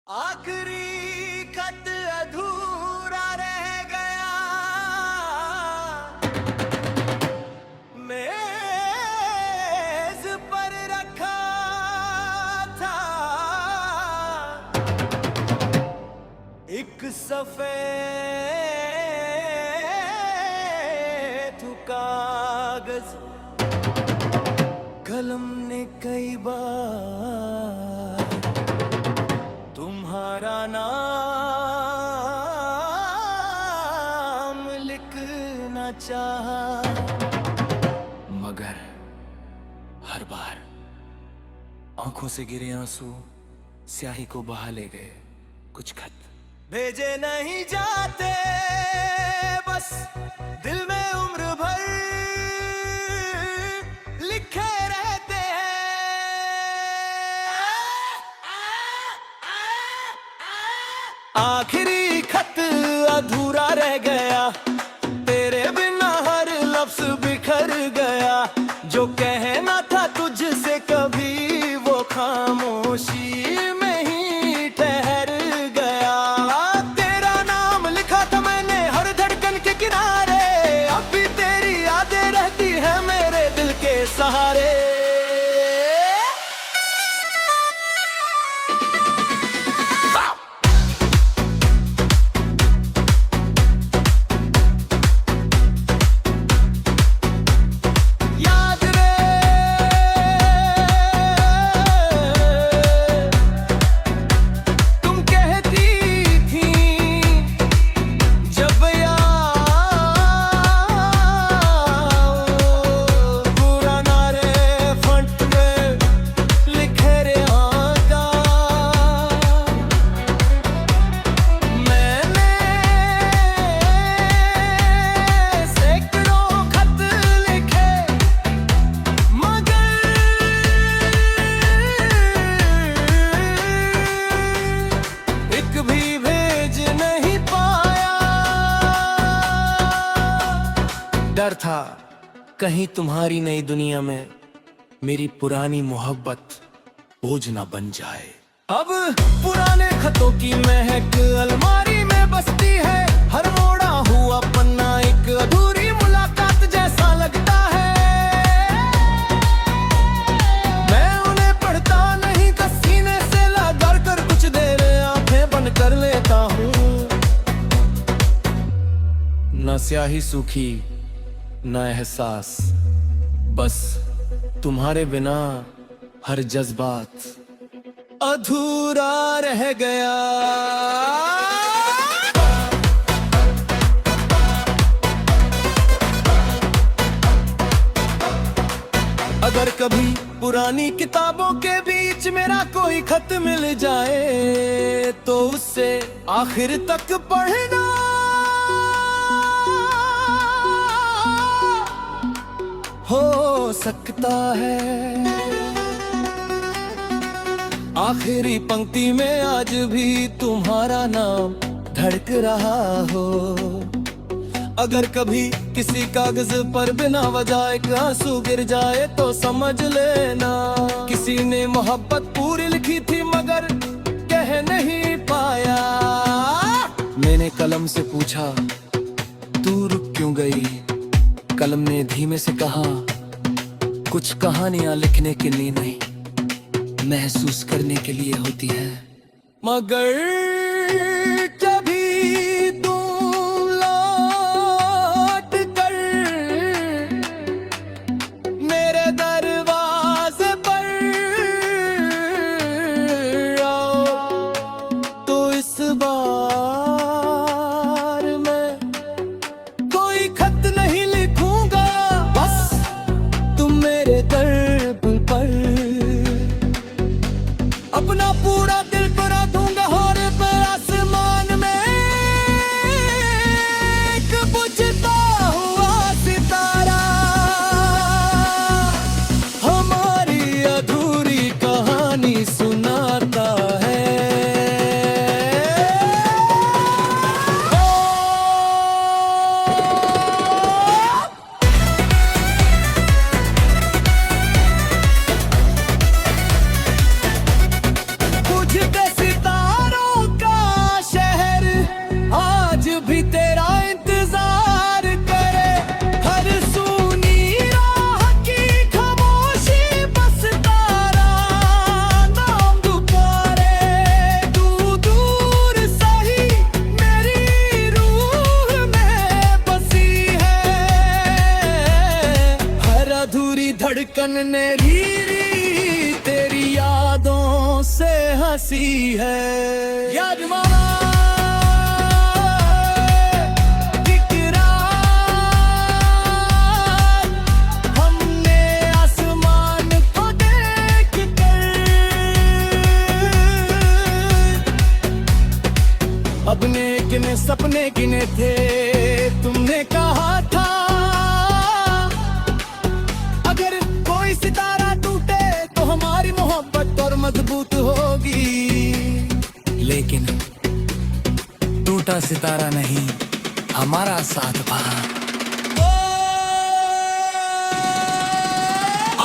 आखिरी खत अधूरा रह गया, मेज पर रखा था एक सफेद कागज। कलम ने कई बार तुम्हारा नाम लिखना चाहा, मगर हर बार आंखों से गिरे आंसू स्याही को बहा ले गए। कुछ खत भेजे नहीं जाते, बस दिल में उम्र भर लिखे रहते हैं। आखिरी खत अधूरा रह गया, तेरे बिना हर लफ्ज बिखर गया। जो कहना था तुझसे कभी वो खामोशी में ही ठहर गया। तेरा नाम लिखा था मैंने हर धड़कन के किनारे, अब भी तेरी यादें रहती है मेरे दिल के सहारे। डर था कहीं तुम्हारी नई दुनिया में मेरी पुरानी मोहब्बत बोझ ना बन जाए। अब पुराने खतों की महक अलमारी में बसती है, हर मोड़ा हुआ पन्ना एक अधूरी मुलाकात जैसा लगता है। मैं उन्हें पढ़ता नहीं, सीने से लगा कर कुछ देर आंखें बंद कर लेता हूँ। न स्याही सूखी न एहसास, बस तुम्हारे बिना हर जज्बात अधूरा रह गया। अगर कभी पुरानी किताबों के बीच मेरा कोई खत मिल जाए तो उससे आखिर तक पढ़ना। हो सकता है आखिरी पंक्ति में आज भी तुम्हारा नाम धड़क रहा हो। अगर कभी किसी कागज पर बिना वजह एक आंसू गिर जाए तो समझ लेना किसी ने मोहब्बत पूरी लिखी थी मगर कह नहीं पाया। मैंने कलम से पूछा तू रुक क्यों गई, कलम ने धीमे से कहा कुछ कहानियां लिखने के लिए नहीं, महसूस करने के लिए होती है। मगर कभी तुम लौट कर मेरे दरवाजे पर आओ तो इस बार मैं कोई खत नहीं लिखूंगा, बस तुम मेरे दर्द पर अपना पूरा दिल बना दूंगा। और पर आसमान में एक बुझता हुआ सितारा हमारी अधूरी कहानी सुनाता है। बुझते सितारे प्यासी है। याद मामा एक रात हमने आसमान को देख कर अपने किने सपने गिने थे। तुमने कहा था अगर कोई सितारा टूटे तो हमारी मोहब्बत और मजबूत होगी। लेकिन टूटा सितारा नहीं, हमारा साथ वहां।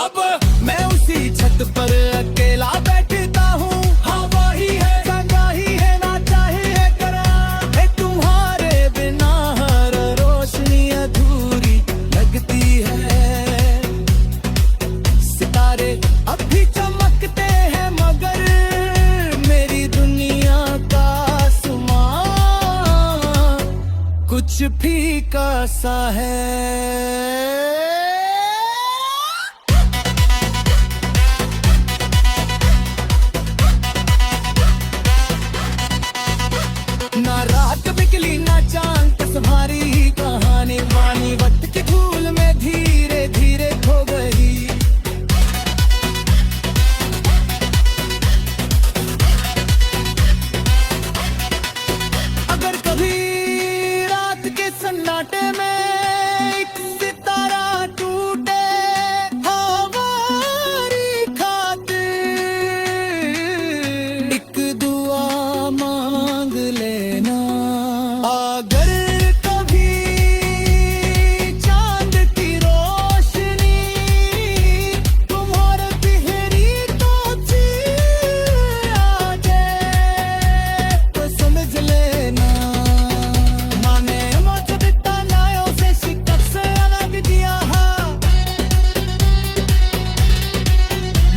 अब मैं उसी छत पर अकेला बैठता हूँ। हाँ वही है, संगा ही है, ना चाहिए करा है। तुम्हारे बिना हर रोशनी अधूरी लगती है। सितारे अब भी चमकते हैं मगर मेरी दुनिया का आसमां कुछ फीका सा है। ना रात बिकली ना चांद बस हमारी कहानी मानी वक्त की धूल में धीरे धीरे खो गई। अगर कभी रात के सन्नाटे में एक सितारा टूटे हमारी खातिर एक दुआ मांग लेना। अगर कभी चांद की रोशनी तुम्हारे बिखरी तो आ जाए तो समझ लेना। माने मुझे दिता नायों से शिकत से अलग दिया है।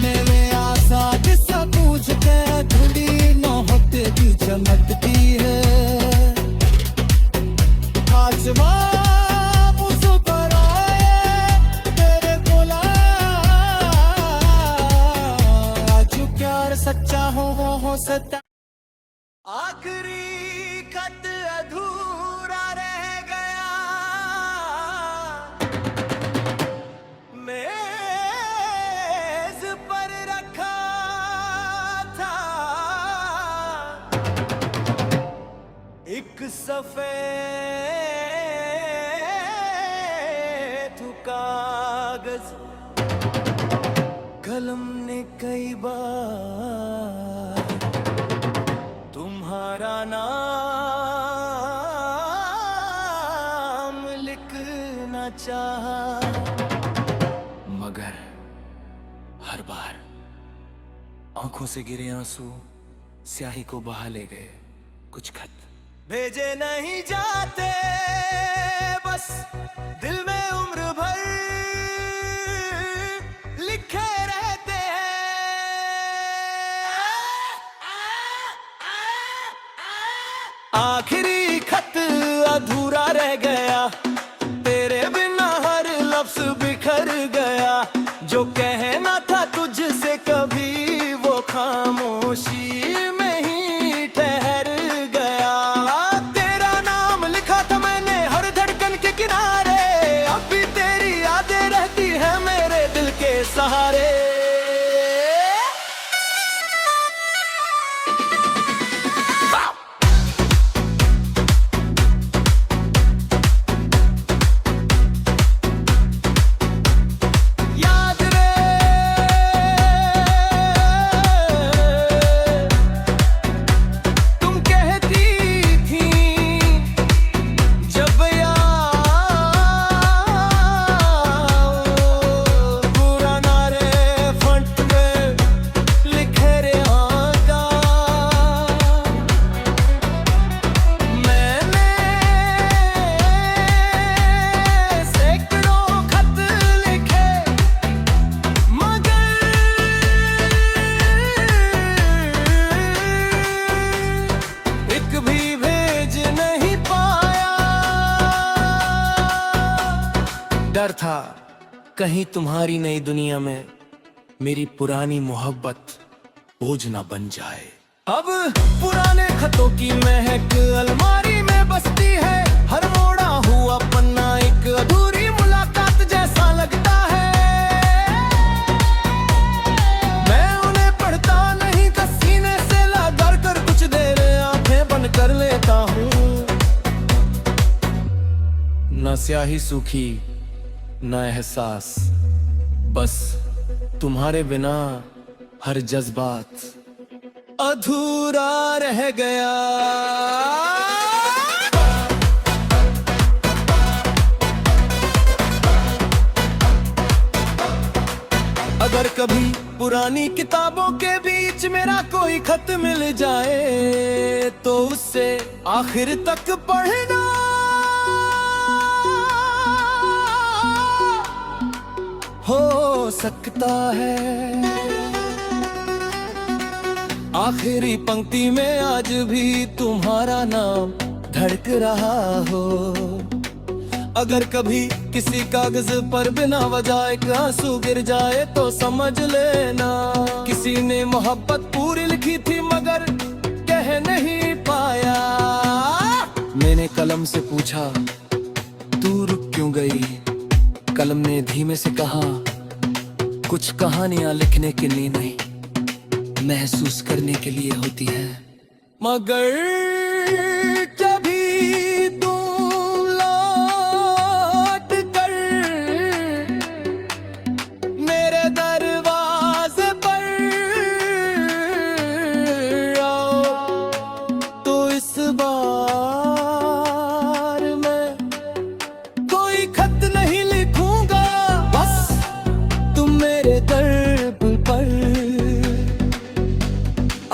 मेरे आशा जिससे पूछ के थोड़ी नौहत की चमकती है। आज मुस्कुराए तेरे बुलाए आज प्यार सच्चा हो सच्चा। आखिरी खत अधूरा रह गया मेज पर रखा था। एक सफेद कागज कलम ने कई बार तुम्हारा नाम लिखना चाहा मगर हर बार आंखों से गिरे आंसू स्याही को बहा ले गए। कुछ खत भेजे नहीं जाते बस दिल में उम्र भर लिखे रहते हैं। आखिरी खत अधूरा रह गया तेरे बिना हर लफ्ज बिखर गया। जो कहना था तुझसे कभी वो खामोशी में ही ठहर गया। तेरा नाम लिखा था मैंने हर धड़कन के किनारे। अब भी तेरी यादें रहती है मेरे दिल के सहारे। याद रे तुम कहती थी जब बुरा ना रे फंट में लिखे रे आका। मैंने सैकड़ों खत लिखे मगर एक भी भेज नहीं पाया। डर था कहीं तुम्हारी नई दुनिया में मेरी पुरानी मोहब्बत बोझ ना बन जाए। अब पुराने खतों की महक अलमारी में बसती है, हर मोड़ा हुआ पन्ना एक अधूरी मुलाकात जैसा लगता है। मैं उन्हें पढ़ता नहीं, सीने से लगा कर कुछ देर आंखें बंद कर लेता हूँ। न स्याही सूखी न एहसास, बस तुम्हारे बिना हर जज्बात अधूरा रह गया। अगर कभी पुरानी किताबों के बीच मेरा कोई खत मिल जाए तो उससे आखिर तक पढ़ना हो सकता है। आखिरी पंक्ति में आज भी तुम्हारा नाम धड़क रहा हो। अगर कभी किसी कागज पर बिना वजह एक आंसू गिर जाए तो समझ लेना किसी ने मोहब्बत पूरी लिखी थी मगर कह नहीं पाया। मैंने कलम से पूछा तू रुक क्यों गई, कलम ने धीमे से कहा कुछ कहानियां लिखने के लिए नहीं, महसूस करने के लिए होती है। मगर कभी तुम लौट कर मेरे दरवाजे पर आओ तो इस बार मैं कोई खत नहीं लिखूंगा, बस तुम मेरे दर्द पर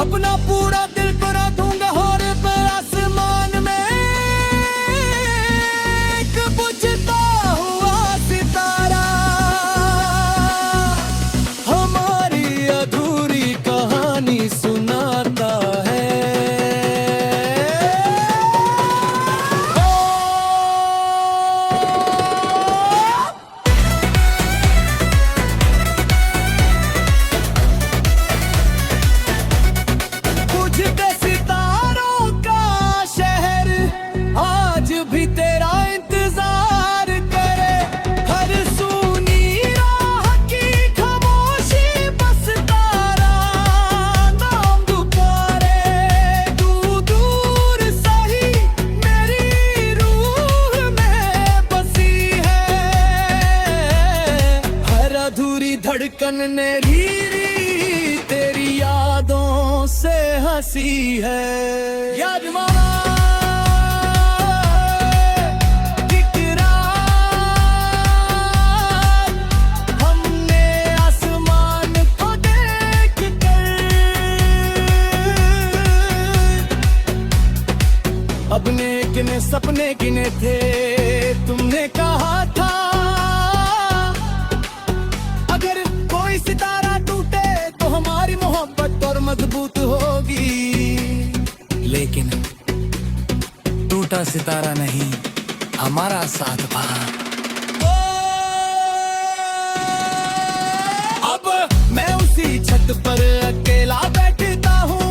अपना पूरा दिल परा दूंगा। और पर आसमान में एक बुझता हुआ सितारा हमारी अधूरी कहानी सुनाता है। भी तेरा इंतजार करे, हर सुनी राह की खामोशी बस तारा नाम पुकारे। तू दूर सही मेरी रूह में बसी है, हर अधूरी धड़कन ने री तेरी यादों से हंसी है। याद मामा अपने किने सपने गिने थे, तुमने कहा था अगर कोई सितारा टूटे तो हमारी मोहब्बत और मजबूत होगी। लेकिन टूटा सितारा नहीं, हमारा साथ था। अब मैं उसी छत पर अकेला बैठता हूँ,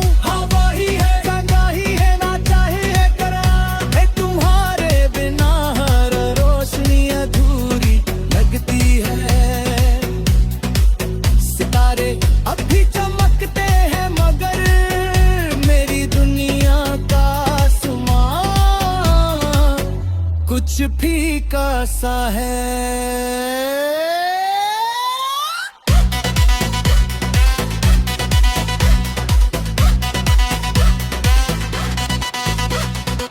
अब भी चमकते हैं मगर मेरी दुनिया का आसमां कुछ फीका सा है।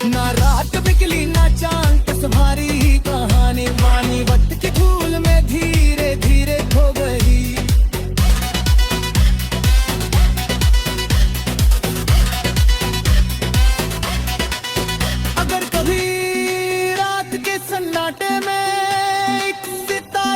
ना रात बिकली ना चांद बस हमारी कहानी मानी वक्त के फूल में धीरे धीरे खो गई। अगर कभी रात के सन्नाटे में एक सितारा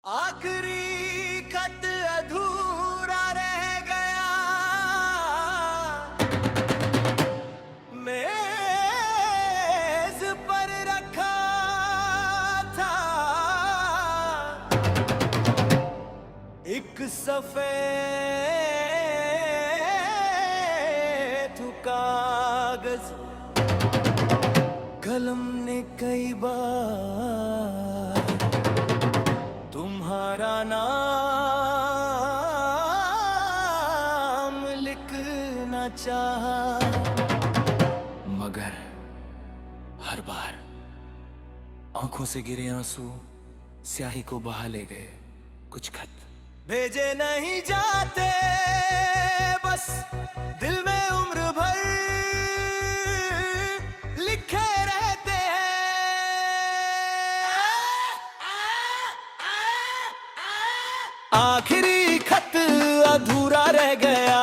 आखिरी खत अधूरा रह गया, मेज पर रखा था एक सफेद कागज, कलम ने कई बार तुम्हारा नाम लिखना चाहा, मगर हर बार आंखों से गिरे आंसू स्याही को बहा ले गए। कुछ खत भेजे नहीं जाते, बस दिल में उम्र भर लिखे रहते हैं। आखिरी खत अधूरा रह गया,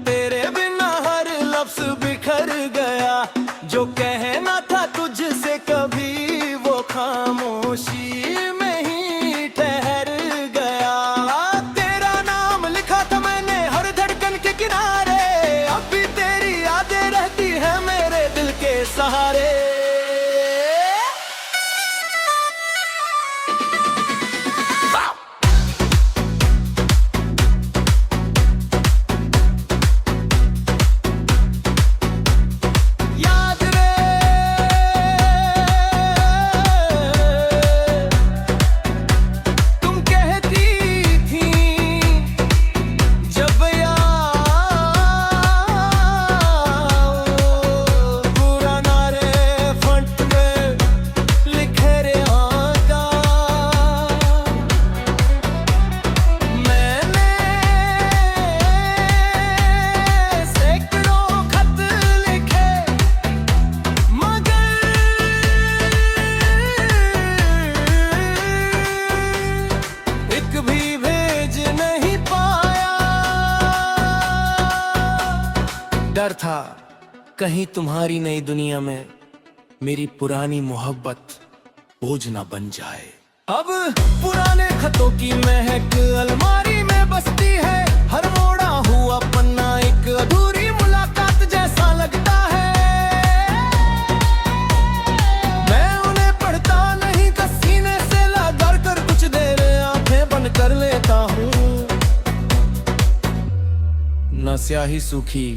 तेरे बिना हर लफ्ज बिखर गया। जो कहना था तुझसे कभी वो खामोशी में ही ठहर गया। तेरा नाम लिखा था मैंने हर धड़कन के किनारे, अब भी तेरी यादें रहती है मेरे दिल के सहारे। डर था कहीं तुम्हारी नई दुनिया में मेरी पुरानी मोहब्बत बोझ ना बन जाए। अब पुराने खतों की महक अलमारी में बसती है, हर मोड़ा हुआ पन्ना एक अधूरी मुलाकात जैसा लगता है। मैं उन्हें पढ़ता नहीं, सीने से लगा कर कुछ देर आंखें बंद कर लेता हूँ। न स्याही सूखी